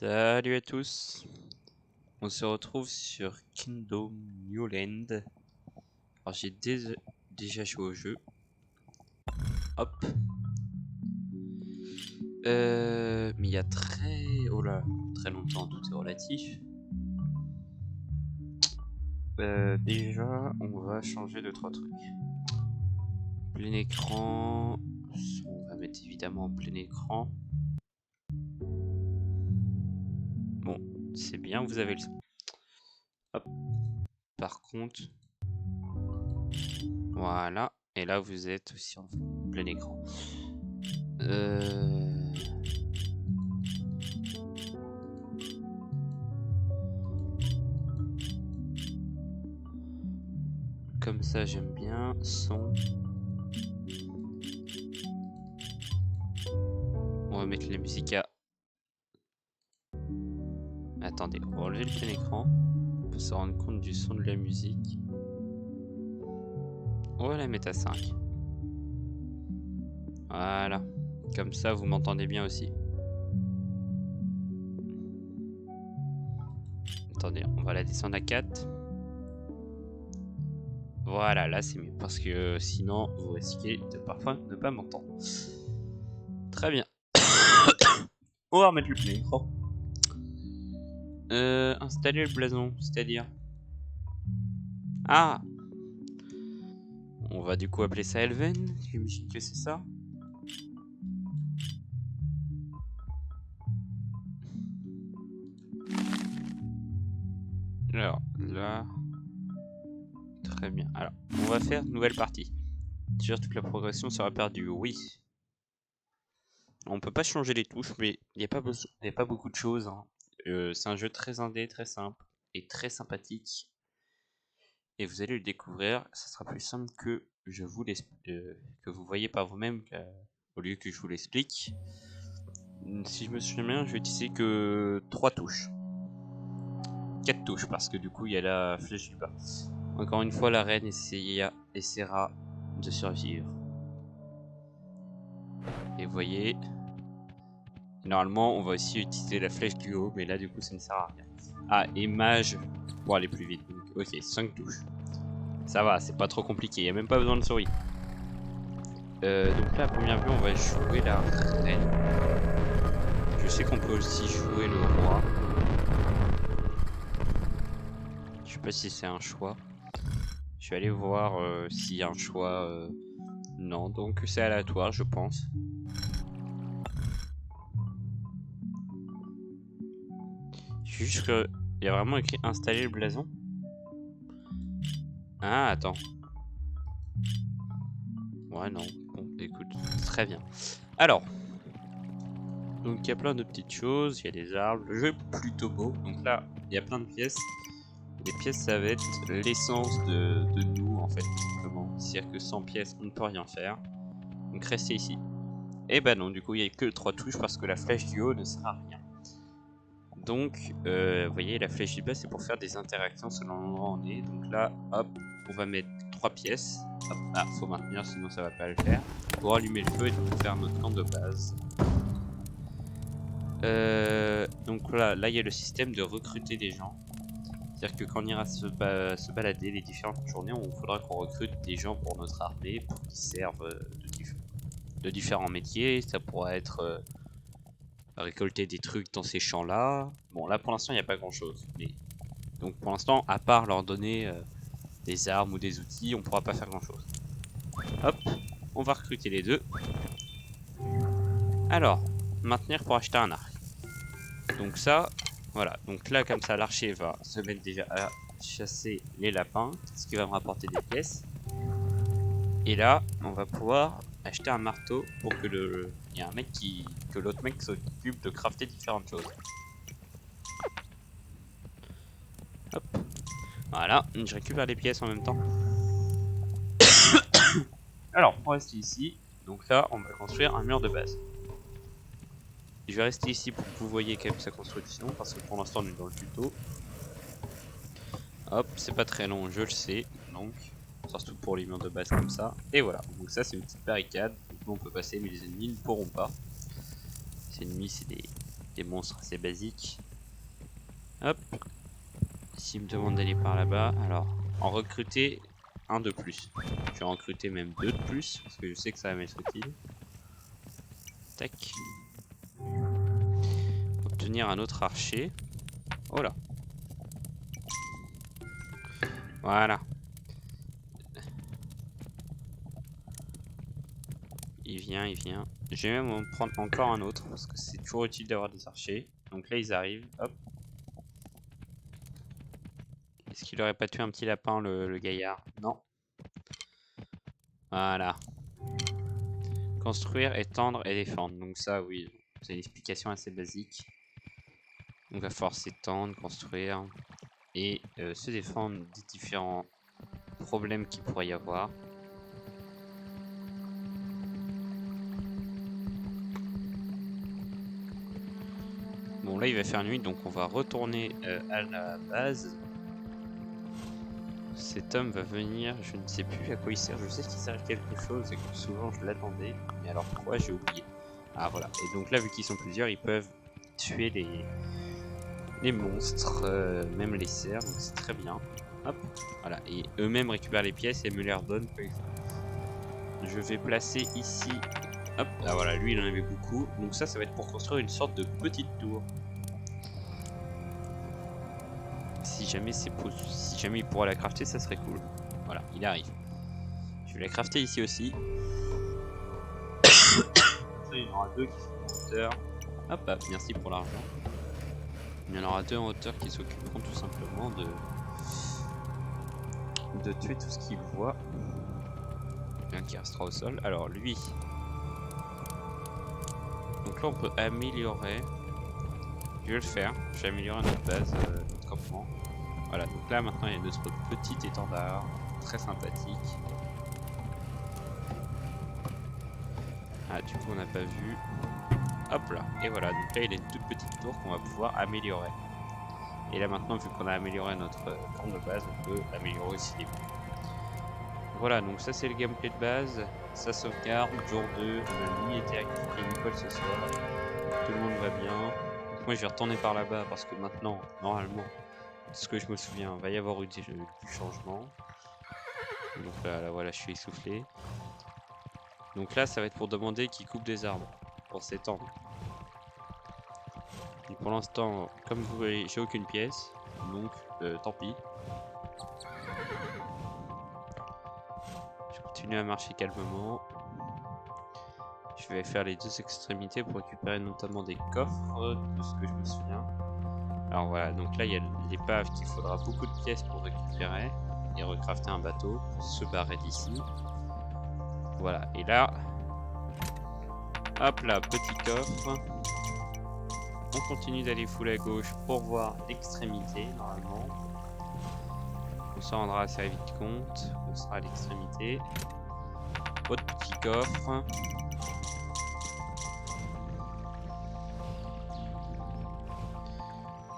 Salut à tous, on se retrouve sur Kingdom New Land. Alors j'ai déjà joué au jeu. Hop. Mais il y a très longtemps, tout est relatif. Déjà, on va changer de 3 trucs. Plein écran, on va mettre évidemment en plein écran. Bon, c'est bien, vous avez le son. Hop. Par contre, voilà. Et là, vous êtes aussi en plein écran. Comme ça, j'aime bien. Son. On va mettre la musique à... Attendez, on va enlever le plein écran pour se rendre compte du son de la musique. On va la mettre à 5. Voilà. Comme ça, vous m'entendez bien aussi. Attendez, on va la descendre à 4. Voilà, là c'est mieux parce que sinon vous risquez de parfois ne pas m'entendre. Très bien. On va remettre le plein écran. Installer le blason, c'est-à-dire... Ah! On va du coup appeler ça Elven, j'imagine que c'est ça. Alors, là... Très bien. Alors, on va faire une nouvelle partie. Sur toute la progression sera perdue, oui. On peut pas changer les touches, mais il n'y a pas beaucoup de choses. Hein. C'est un jeu très indé, très simple et très sympathique. Et vous allez le découvrir, ça sera plus simple que que vous voyez par vous-même au lieu que je vous l'explique. Si je me souviens bien, je vais utiliser que 3 touches. 4 touches parce que du coup il y a la flèche du bas. Encore une fois, la reine essaiera de survivre. Et vous voyez, normalement on va aussi utiliser la flèche du haut, mais là du coup ça ne sert à rien. Ah, et mage pour aller plus vite. Donc, ok, 5 touches. Ça va, c'est pas trop compliqué, il n'y a même pas besoin de souris. Donc là, à première vue, on va jouer la reine. Je sais qu'on peut aussi jouer le roi. Je sais pas si c'est un choix. Je vais aller voir s'il y a un choix. Non, donc c'est aléatoire, je pense. Juste que il y a vraiment écrit installer le blason. Ah, attends. Ouais, non. Bon, écoute, très bien. Alors, donc il y a plein de petites choses. Il y a des arbres. Le jeu est plutôt beau. Donc là, il y a plein de pièces. Les pièces, ça va être l'essence de nous, en fait, simplement. C'est-à-dire que sans pièces, on ne peut rien faire. Donc restez ici. Et bah non, du coup, il n'y a que 3 touches parce que la flèche du haut ne sert à rien. Donc, vous voyez, la flèche du bas, c'est pour faire des interactions selon l'endroit où on est. Donc là, hop, on va mettre 3 pièces. Hop, ah, faut maintenir, sinon ça va pas le faire. Pour allumer le feu et pour faire notre camp de base. Donc voilà, là, il y a le système de recruter des gens. C'est-à-dire que quand on ira se balader les différentes journées, on faudra qu'on recrute des gens pour notre armée, pour qu'ils servent de différents métiers. Ça pourra être récolter des trucs dans ces champs-là. Bon, là pour l'instant, il n'y a pas grand-chose. Mais... Donc pour l'instant, à part leur donner des armes ou des outils, on pourra pas faire grand-chose. Hop, on va recruter les deux. Alors, maintenir pour acheter un arc. Donc ça, voilà. Donc là, comme ça, l'archer va se mettre déjà à chasser les lapins, ce qui va me rapporter des pièces. Et là, on va pouvoir acheter un marteau pour que il y a un mec que l'autre mec s'occupe de crafter différentes choses. Hop. Voilà, je récupère les pièces en même temps. Alors, on reste ici. Donc là, on va construire un mur de base. Je vais rester ici pour que vous voyez quand même sa construction, parce que pour l'instant on est dans le tuto. Hop, c'est pas très long, je le sais, donc surtout pour les murs de base comme ça. Et voilà, donc ça c'est une petite barricade, donc nous on peut passer mais les ennemis ne pourront pas. Les ennemis c'est des des monstres assez basiques. Hop. S'il me demande d'aller par là-bas, alors en recruter un de plus. Je vais en recruter même 2 de plus parce que je sais que ça va m'être utile. Tac. Obtenir un autre archer. Oh là. Voilà. Il vient, il vient. Je vais même en prendre encore un autre parce que c'est toujours utile d'avoir des archers. Donc là ils arrivent. Hop. Est-ce qu'il aurait pas tué un petit lapin le gaillard? Non. Voilà. Construire, étendre et défendre. Donc ça oui, c'est une explication assez basique. On va falloir s'étendre, construire et se défendre des différents problèmes qu'il pourrait y avoir. Bon là il va faire nuit donc on va retourner à la base. Cet homme va venir, je ne sais plus à quoi il sert, je sais qu'il sert à quelque chose et que souvent je l'attendais, mais alors quoi j'ai oublié. Ah voilà, et donc là vu qu'ils sont plusieurs ils peuvent tuer les monstres, même les cerfs, donc c'est très bien. Hop, voilà, et eux-mêmes récupèrent les pièces et me les redonnent. Je vais placer ici, hop, ah voilà, lui il en avait beaucoup, donc ça va être pour construire une sorte de petite tour. Si jamais il pourra la crafter, ça serait cool. Voilà, il arrive. Je vais la crafter ici aussi. Il y en aura 2 qui sont en hauteur. Hop, hop, merci pour l'argent. Il y en aura 2 en hauteur qui s'occuperont tout simplement de tuer tout ce qu'ils voient. Un qui restera au sol. Alors lui. Donc là on peut améliorer. Je vais le faire. Je vais améliorer notre base, notre campement. Voilà, donc là maintenant il y a notre petit étendard. Très sympathique. Ah du coup on n'a pas vu. Hop là, et voilà, donc là il a une toute petite tour qu'on va pouvoir améliorer. Et là maintenant vu qu'on a amélioré notre camp de base, on peut améliorer aussi les murs. Voilà, donc ça c'est le gameplay de base. Ça sauvegarde, jour 2, la nuit était active ni quoi que ce soit. Tout le monde va bien. Donc moi je vais retourner par là-bas parce que maintenant, normalement, ce que je me souviens, il va y avoir eu du changement. Donc là voilà, je suis essoufflé. Donc là ça va être pour demander qu'il coupe des arbres pour s'étendre. Pour l'instant, comme vous voyez, j'ai aucune pièce, donc tant pis. Je continue à marcher calmement. Je vais faire les 2 extrémités pour récupérer notamment des coffres, de ce que je me souviens. Alors voilà, donc là il y a l'épave qu'il faudra beaucoup de pièces pour récupérer et recrafter un bateau pour se barrer d'ici. Voilà, et là, hop là, petit coffre. On continue d'aller full à gauche pour voir l'extrémité normalement. On s'en rendra assez vite compte. On sera à l'extrémité. Autre petit coffre.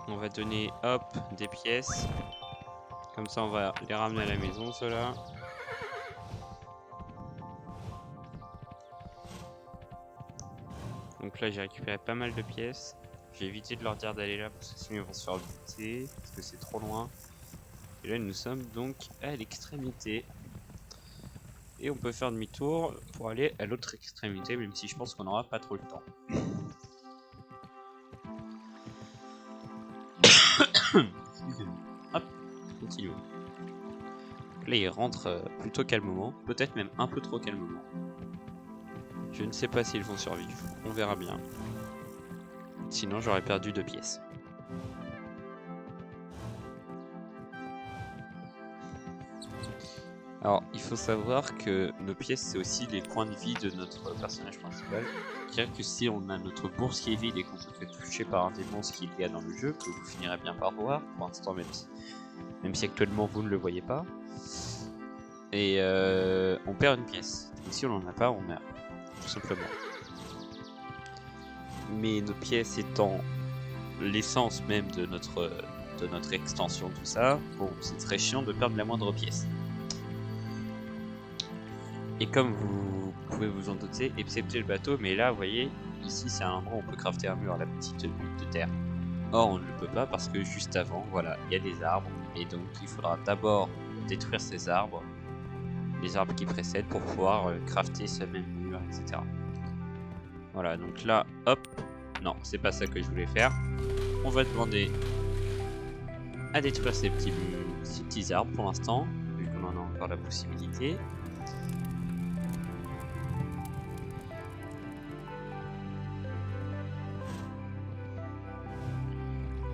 On va donner hop des pièces. Comme ça on va les ramener à la maison ceux-là. Donc là j'ai récupéré pas mal de pièces. J'ai évité de leur dire d'aller là parce que sinon ils vont se faire buter, parce que c'est trop loin. Et là nous sommes donc à l'extrémité. Et on peut faire demi-tour pour aller à l'autre extrémité, même si je pense qu'on n'aura pas trop le temps. Excusez-moi. Hop, continuons. Là il rentre plutôt calmement, peut-être même un peu trop calmement. Je ne sais pas s'ils vont survivre, on verra bien. Sinon j'aurais perdu 2 pièces. Alors il faut savoir que nos pièces c'est aussi les points de vie de notre personnage principal. C'est-à-dire que si on a notre bourse qui est vide et qu'on se fait toucher par un des monstres qu'il y a dans le jeu, que vous finirez bien par voir, pour l'instant même si actuellement vous ne le voyez pas, et on perd une pièce. Et si on n'en a pas, on meurt, tout simplement. Mais nos pièces étant l'essence même de notre extension, tout ça, bon, c'est très chiant de perdre la moindre pièce. Et comme vous pouvez vous en douter, excepté le bateau, mais là, vous voyez, ici c'est un endroit où on peut crafter un mur, la petite butte de terre. Or on ne le peut pas parce que juste avant, voilà, il y a des arbres. Et donc il faudra d'abord détruire ces arbres, les arbres qui précèdent, pour pouvoir crafter ce même mur, etc. Voilà, donc là, hop. Non, c'est pas ça que je voulais faire. On va demander à détruire ces petits arbres pour l'instant, vu qu'on en a encore la possibilité.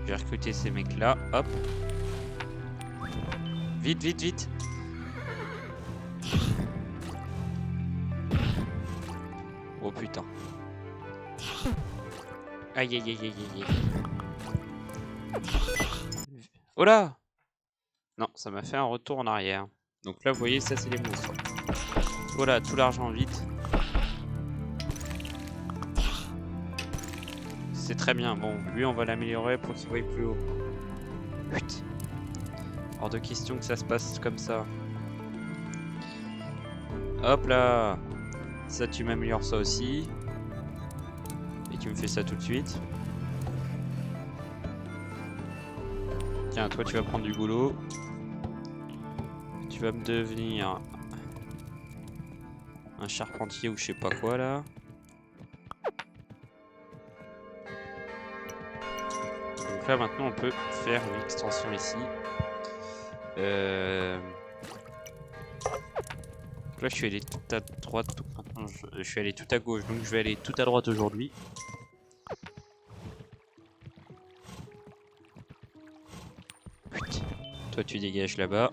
Je vais recruter ces mecs là, hop. Vite, vite, vite. Oh putain. Aïe aïe aïe aïe aïe aïe. Oh là! Non, ça m'a fait un retour en arrière. Donc là, vous voyez, ça c'est les monstres. Voilà, tout l'argent vite. C'est très bien. Bon, lui, on va l'améliorer pour qu'il voie plus haut. Putain. Hors de question que ça se passe comme ça. Hop là. Ça, tu m'améliores ça aussi. Et tu me fais ça tout de suite. Tiens, toi, tu vas prendre du boulot. Tu vas me devenir un charpentier ou je sais pas quoi là. Donc là, maintenant, on peut faire une extension ici. Là, je suis allé tout à droite. Maintenant, je suis allé tout à gauche, donc je vais aller tout à droite aujourd'hui. Toi, tu dégages là-bas.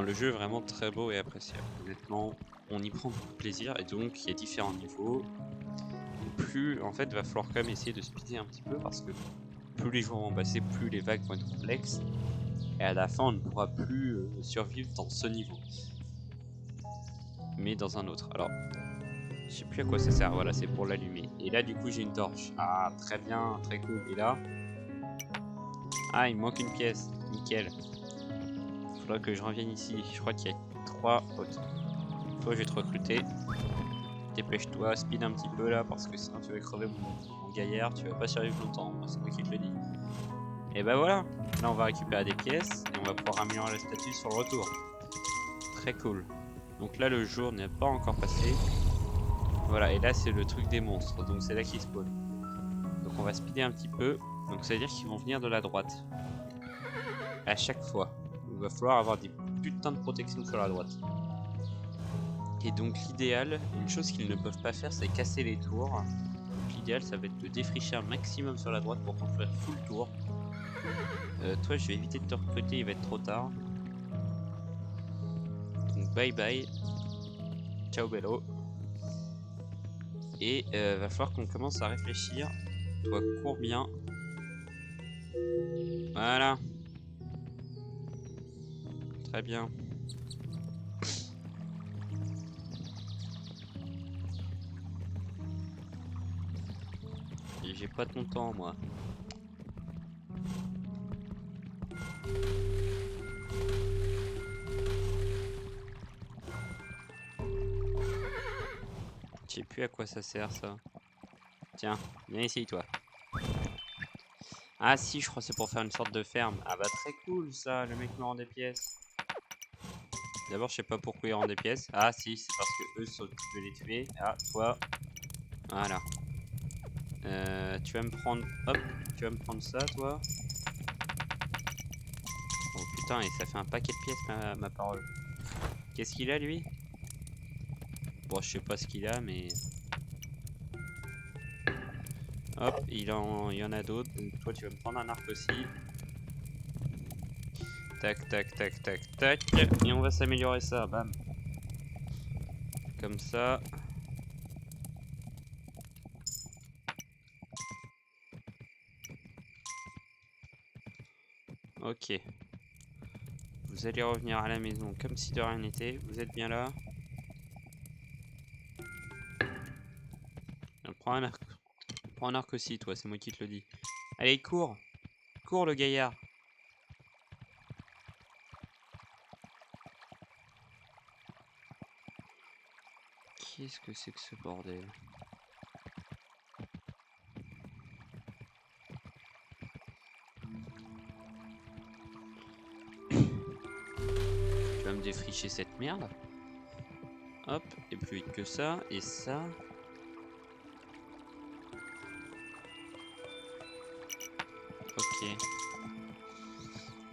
Le jeu est vraiment très beau et appréciable. Honnêtement, on y prend beaucoup de plaisir et donc il y a différents niveaux. Plus, en fait, va falloir quand même essayer de speeder un petit peu parce que plus les jours vont passer, plus les vagues vont être complexes. Et à la fin, on ne pourra plus survivre dans ce niveau. Mais dans un autre. Alors, je sais plus à quoi ça sert. Voilà, c'est pour l'allumer. Et là, du coup, j'ai une torche. Ah, très bien, très cool. Et là... Ah, il me manque une pièce. Nickel. Faudra que je revienne ici. Je crois qu'il y a 3. Ok. Toi, je vais te recruter. Dépêche-toi, speed un petit peu là, parce que sinon tu vas crever mon gaillard. Tu vas pas survivre longtemps. C'est moi qui te le dis. Et bah voilà. Là, on va récupérer des pièces et on va pouvoir améliorer la statue sur le retour. Très cool. Donc là, le jour n'est pas encore passé. Voilà, et là, c'est le truc des monstres. Donc c'est là qu'ils spawn. Donc on va speeder un petit peu. Donc ça veut dire qu'ils vont venir de la droite. À chaque fois. Il va falloir avoir des putains de protections sur la droite. Et donc l'idéal, une chose qu'ils ne peuvent pas faire, c'est casser les tours. Donc l'idéal, ça va être de défricher un maximum sur la droite pour construire full tour. Toi, je vais éviter de te recruter, il va être trop tard. Donc bye bye. Ciao bello. Et va falloir qu'on commence à réfléchir. Toi, cours bien. Voilà. Très bien. J'ai pas ton temps, moi. Je sais plus à quoi ça sert, ça. Tiens, viens ici, toi. Ah si, je crois que c'est pour faire une sorte de ferme. Ah bah très cool, ça. Le mec me rend des pièces. D'abord, je sais pas pourquoi il rend des pièces. Ah si, c'est parce que eux s'occupent de les tuer. Ah, toi. Voilà. Tu vas me prendre... Hop, tu vas me prendre ça, toi. Oh putain, et ça fait un paquet de pièces, ma parole. Qu'est-ce qu'il a, lui? Bon, je sais pas ce qu'il a, mais... Hop, il y en a d'autres. Donc toi, tu vas me prendre un arc aussi. Tac, tac, tac, tac, tac. Et on va s'améliorer ça, bam. Comme ça. Ok. Vous allez revenir à la maison comme si de rien n'était. Vous êtes bien là? Prends un arc. Prends un arc aussi, toi, c'est moi qui te le dis. Allez, cours! Cours, le gaillard! Qu'est-ce que c'est que ce bordel? Tu vas me défricher cette merde? Hop, et plus vite que ça, et ça. Ok.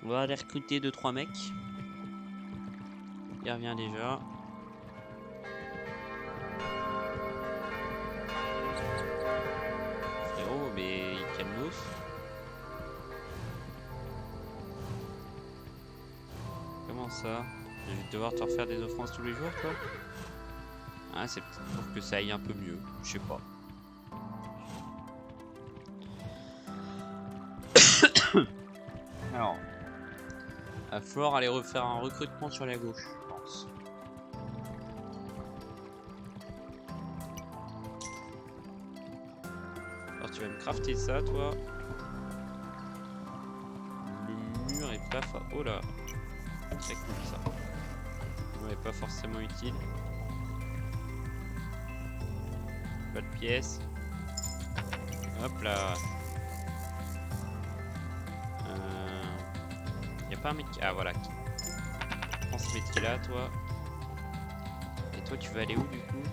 On va aller recruter 2-3 mecs. Il revient déjà. Frérot, mais calmos. Comment ça? Je vais devoir te refaire des offranses tous les jours, toi? Ah, c'est peut-être pour que ça aille un peu mieux. Je sais pas. Alors, va falloir aller refaire un recrutement sur la gauche, je pense. Alors, tu vas me crafter ça, toi. Le mur est pas... Oh là! Très cool, ça. Le mur est pas forcément utile. Pas de pièces. Hop là. Y'a pas un mec... Ah voilà. Prends ce métier là, toi. Et toi, tu vas aller où du coup?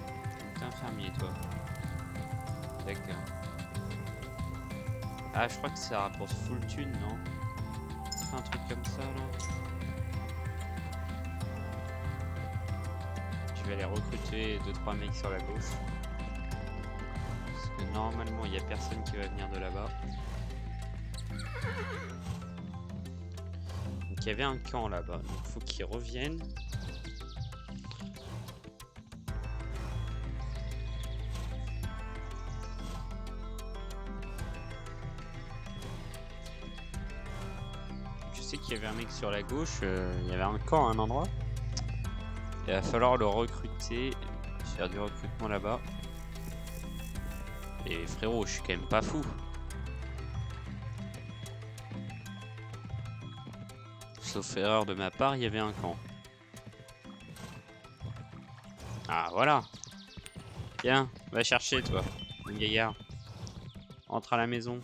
T'es infirmier, toi. D'accord. Ah, je crois que ça rapporte full thune, non? C'est pas un truc comme ça, là? Je vais aller recruter 2-3 mecs sur la gauche. Parce que normalement, il n'y a personne qui va venir de là-bas. Donc il y avait un camp là-bas, donc faut qu'ils reviennent. Je sais qu'il y avait un mec sur la gauche, il y avait un camp à un endroit. Il va falloir le recruter, faire du recrutement là-bas. Et frérot, je suis quand même pas fou. Sauf erreur de ma part, il y avait un camp. Ah voilà. Tiens, va chercher toi, mon gaillard. Entre à la maison.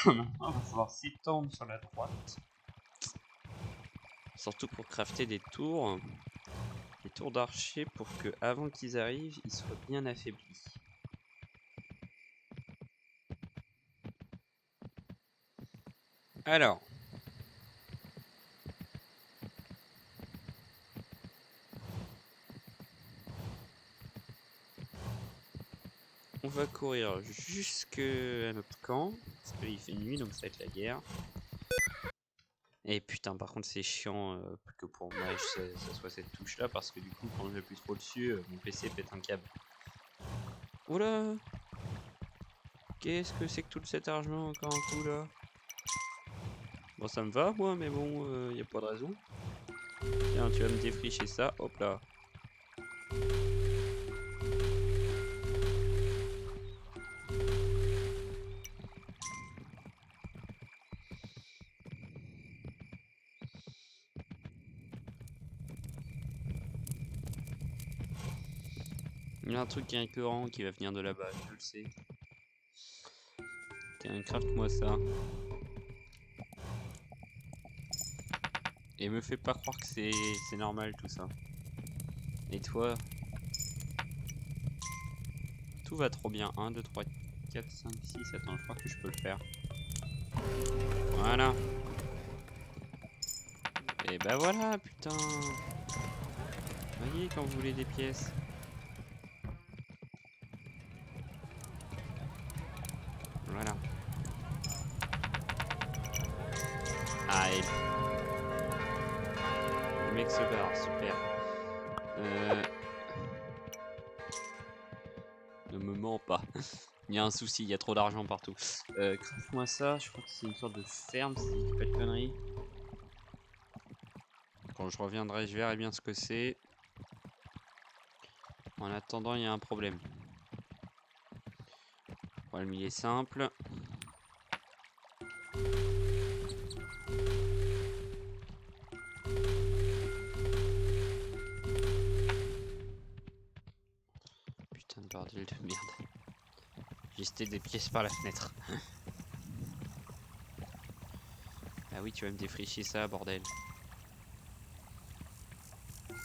Maintenant, il va falloir s'étendre sur la droite. Surtout pour crafter des tours d'archer pour que avant qu'ils arrivent, ils soient bien affaiblis. Alors. On va courir jusqu'à notre camp, parce qu'il fait nuit donc ça va être la guerre. Et putain, par contre c'est chiant que pour moi ça soit cette touche là, parce que du coup quand j'appuie trop dessus, mon PC pète un câble. Oula! Qu'est-ce que c'est que tout cet argent encore en tout là? Bon ça me va moi, mais bon, y a pas de raison. Tiens, tu vas me défricher ça, hop là. Il y a un truc qui est incohérent qui va venir de là-bas, je le sais. Tiens, craft-moi ça. Et me fais pas croire que c'est normal tout ça. Et toi? Tout va trop bien. 1, 2, 3, 4, 5, 6. Attends, je crois que je peux le faire. Voilà. Et bah voilà, putain. Voyez quand vous voulez des pièces. Voilà. Ah, et... le mec se barre, super. Ne me mens pas. Il y a un souci, il y a trop d'argent partout. Craft-moi ça, je crois que c'est une sorte de ferme, si je dis pas de conneries. Quand je reviendrai, je verrai bien ce que c'est. En attendant, il y a un problème. Le problème, il est simple. jeter des pièces par la fenêtre. Ah oui, tu vas me défricher ça, bordel.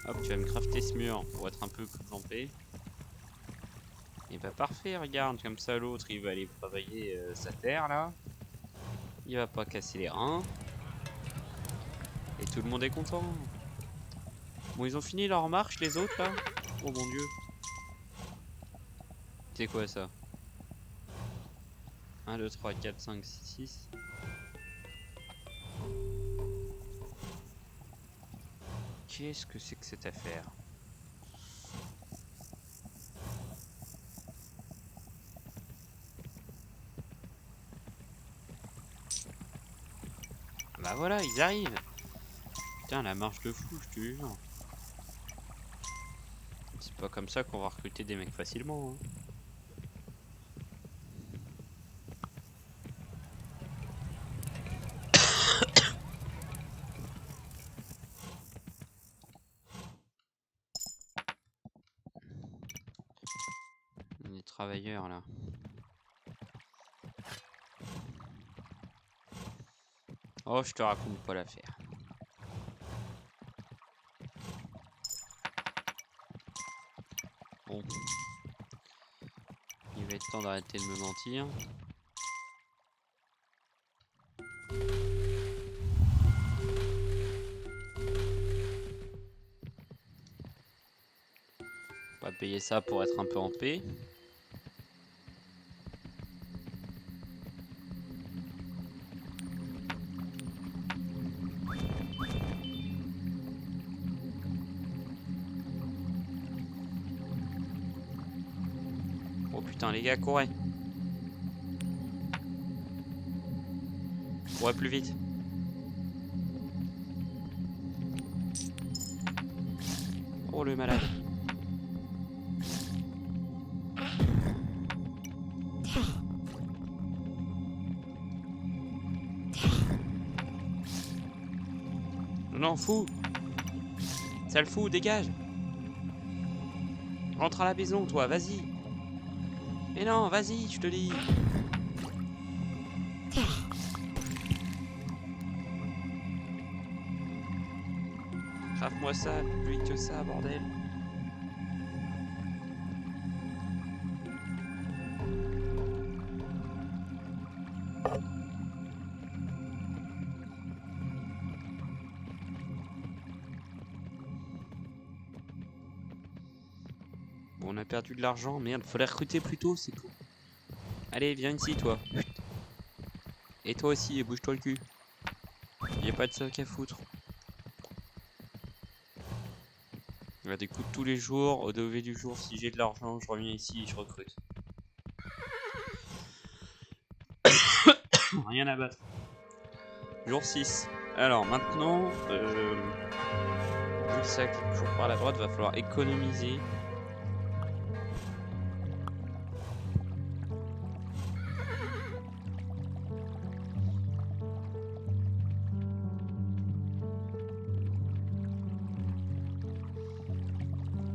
Hop, tu vas me crafter ce mur pour être un peu plus campé. Et bah parfait, regarde, comme ça l'autre il va aller travailler sa terre là. Il va pas casser les reins. Et tout le monde est content. Bon, ils ont fini leur marche les autres là. Oh mon dieu. C'est quoi ça? 1, 2, 3, 4, 5, 6. Qu'est-ce que c'est que cette affaire? Bah voilà, ils arrivent. Putain, la marche de fou, je te jure. C'est pas comme ça qu'on va recruter des mecs facilement. Hein. Les travailleurs là. Oh, je te raconte pas l'affaire. Bon. Il va être temps d'arrêter de me mentir. On va payer ça pour être un peu en paix. Oh putain les gars, courez. Courez plus vite. Oh le malade. Non, fou. Sale fou, dégage. Rentre à la maison, toi, vas-y. Mais non, vas-y, je te dis. Crave-moi ça, plus vite que ça, bordel. Bon, on a perdu de l'argent, merde, fallait recruter plus tôt, c'est tout. Allez, viens ici, toi. Et toi aussi, et bouge-toi le cul. Y a pas de sac à foutre. On va des coups tous les jours, au lever du jour, si j'ai de l'argent, je reviens ici et je recrute. Rien à battre. Jour 6. Alors maintenant, vu que ça clique toujours par la droite, va falloir économiser.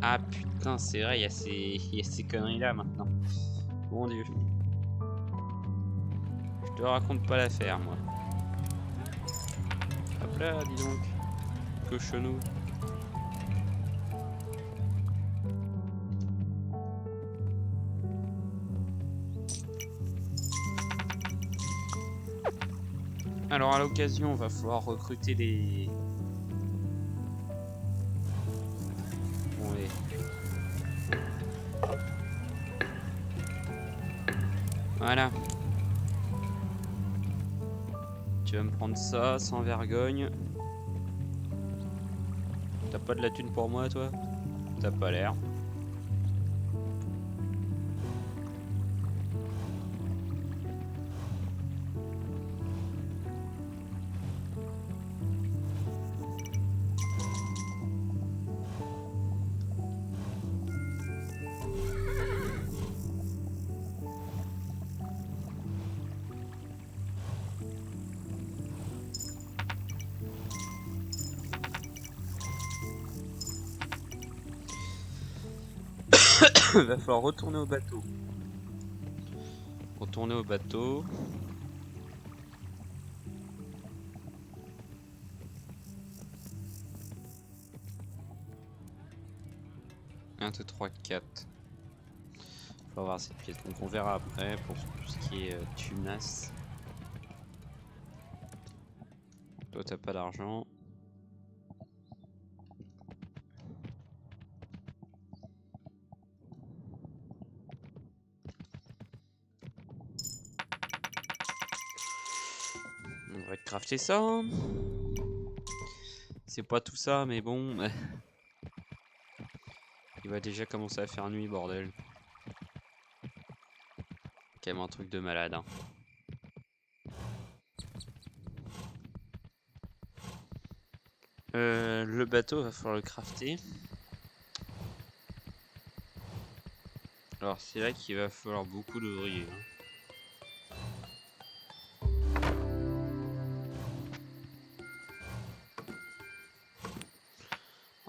Ah putain, c'est vrai, il y a ces conneries là maintenant. Mon dieu. Je te raconte pas l'affaire, moi. Hop là, dis donc. Cochonou. Alors à l'occasion, va falloir recruter des... Bon, les... Voilà. Tu vas me prendre ça sans vergogne. T'as pas de la thune pour moi, toi? T'as pas l'air. Va falloir retourner au bateau. retourner au bateau. Un, 2, 3, 4. Faut avoir cette pièce. Donc on verra après pour tout ce qui est tunas. Toi t'as pas d'argent. On va crafter ça. C'est pas tout ça, mais bon. Il va déjà commencer à faire nuit, bordel. Quand même un truc de malade. Hein. Le bateau, va falloir le crafter. Alors c'est là qu'il va falloir beaucoup d'ouvriers. Hein.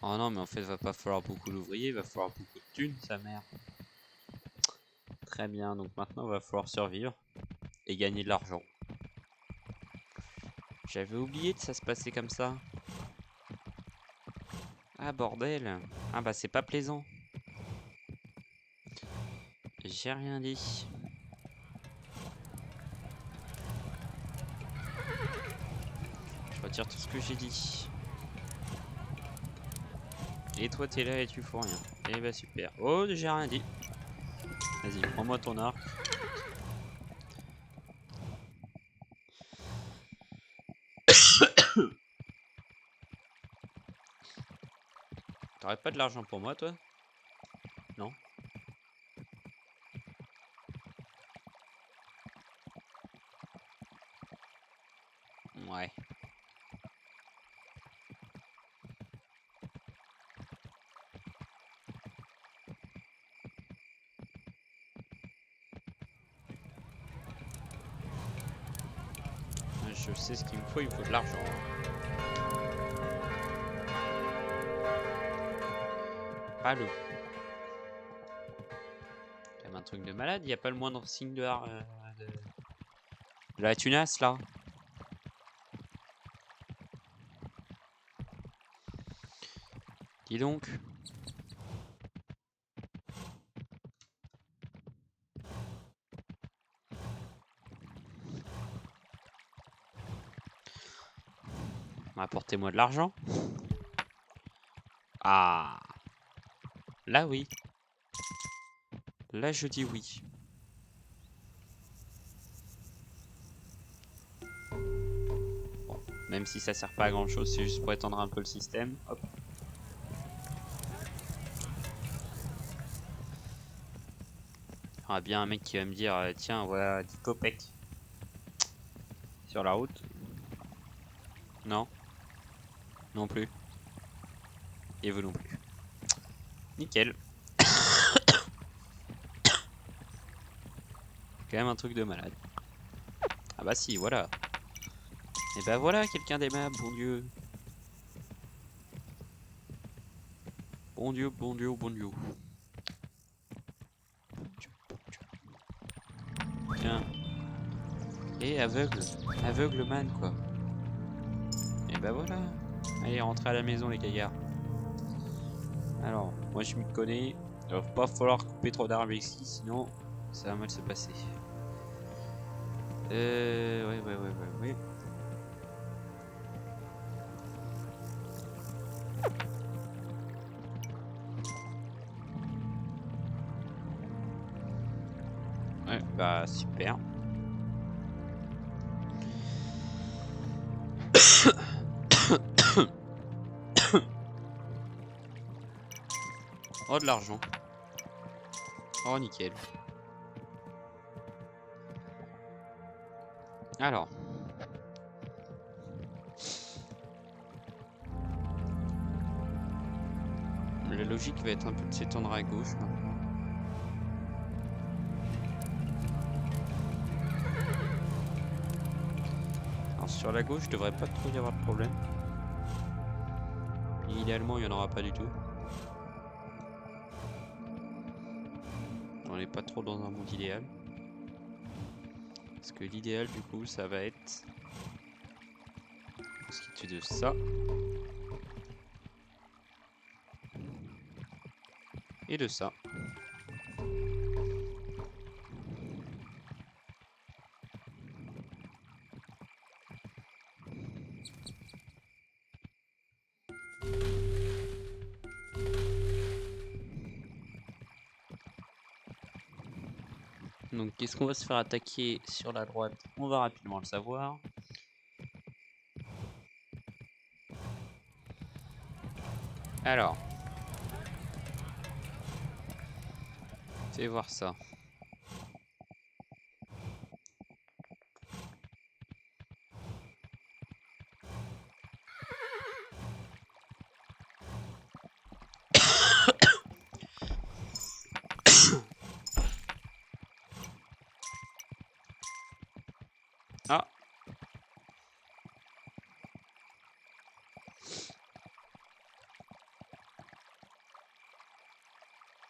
Oh non, mais en fait, va pas falloir beaucoup d'ouvriers, va falloir beaucoup de thunes, sa mère. Très bien, donc maintenant, il va falloir survivre et gagner de l'argent. J'avais oublié que ça se passait comme ça. Ah, bordel. Ah bah, c'est pas plaisant. J'ai rien dit. Je retire tout ce que j'ai dit. Et toi, t'es là et tu fous rien. Et bah, super. Oh, j'ai rien dit. Vas-y, prends-moi ton arc. T'aurais pas de l'argent pour moi, toi? Non? Ouais. Je sais ce qu'il me faut, il me faut de l'argent. Pas le. Quand même un truc de malade, il y a pas le moindre signe de la tunasse là. Dis donc. Apportez-moi de l'argent. Ah. Là oui. Là je dis oui. Bon, même si ça sert pas à grand chose, c'est juste pour étendre un peu le système. Hop. Il y aura bien un mec qui va me dire tiens voilà 10 copecs sur la route. Non. Non plus. Et vous non plus. Nickel. Quand même un truc de malade. Ah bah si, voilà. Et bah voilà, quelqu'un d'aimable, bon Dieu. Bon Dieu, bon Dieu, bon Dieu. Tiens. Et aveugle. Aveugle man, quoi. Et bah voilà. Allez, rentrez à la maison, les gaillards. Alors, moi je m'y connais. Il va pas falloir couper trop d'arbres ici, sinon ça va mal se passer. Ouais. Ouais, bah super. Oh, de l'argent. Oh, nickel. Alors. La logique va être un peu de s'étendre à gauche maintenant. Alors sur la gauche, je devrais pas trop y avoir de problème. Et idéalement, il n'y en aura pas du tout. On n'est pas trop dans un monde idéal. Parce que l'idéal du coup ça va être ce qui tue de ça. Et de ça. Donc qu'est-ce qu'on va se faire attaquer sur la droite? On va rapidement le savoir. Alors. Fais voir ça. Ah.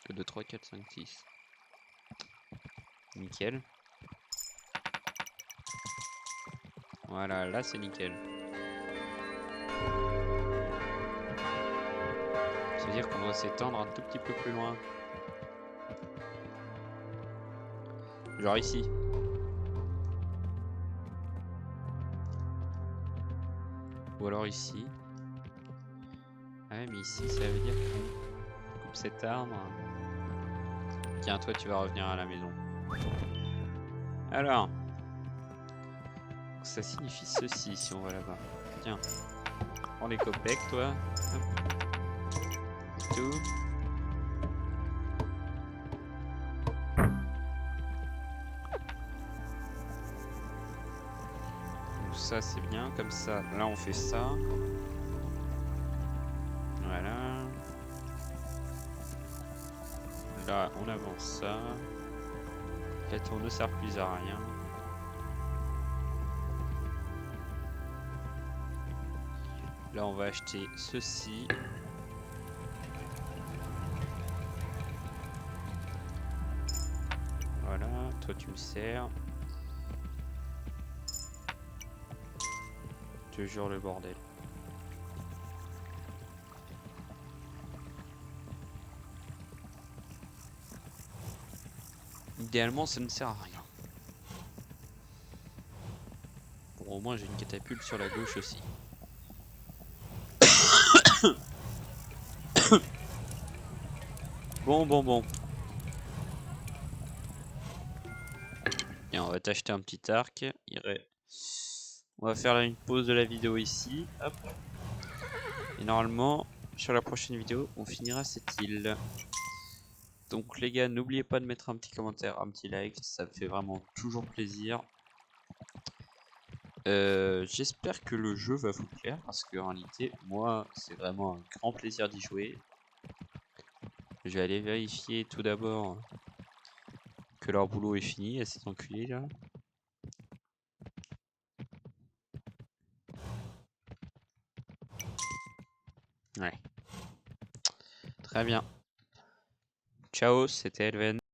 2, 3, 4, 5, 6. Nickel. Voilà, là c'est nickel. C'est-à-dire qu'on doit s'étendre un tout petit peu plus loin. Genre ici. Ou alors ici. Ouais, mais ici ça veut dire qu'on coupe cet arbre. Tiens, toi tu vas revenir à la maison. Alors. Ça signifie ceci si on va là-bas. Tiens. Prends les copecs, toi. Hop. Tout. Donc ça c'est bien, comme ça. Là on fait ça. Voilà. Là on avance ça. La tour ne sert plus à rien. Là on va acheter ceci. Voilà, toi tu me sers. Je te jure le bordel. Idéalement ça ne sert à rien. Bon au moins j'ai une catapulte sur la gauche aussi. Bon. Et on va t'acheter un petit arc. On va faire une pause de la vidéo ici. Hop. Et normalement, sur la prochaine vidéo, on finira cette île. Donc les gars, n'oubliez pas de mettre un petit commentaire, un petit like. Ça me fait vraiment toujours plaisir. J'espère que le jeu va vous plaire. Parce qu'en réalité, moi, c'est vraiment un grand plaisir d'y jouer. Je vais aller vérifier tout d'abord que leur boulot est fini à ces enculés là. Ouais. Très bien. Ciao, c'était Elven.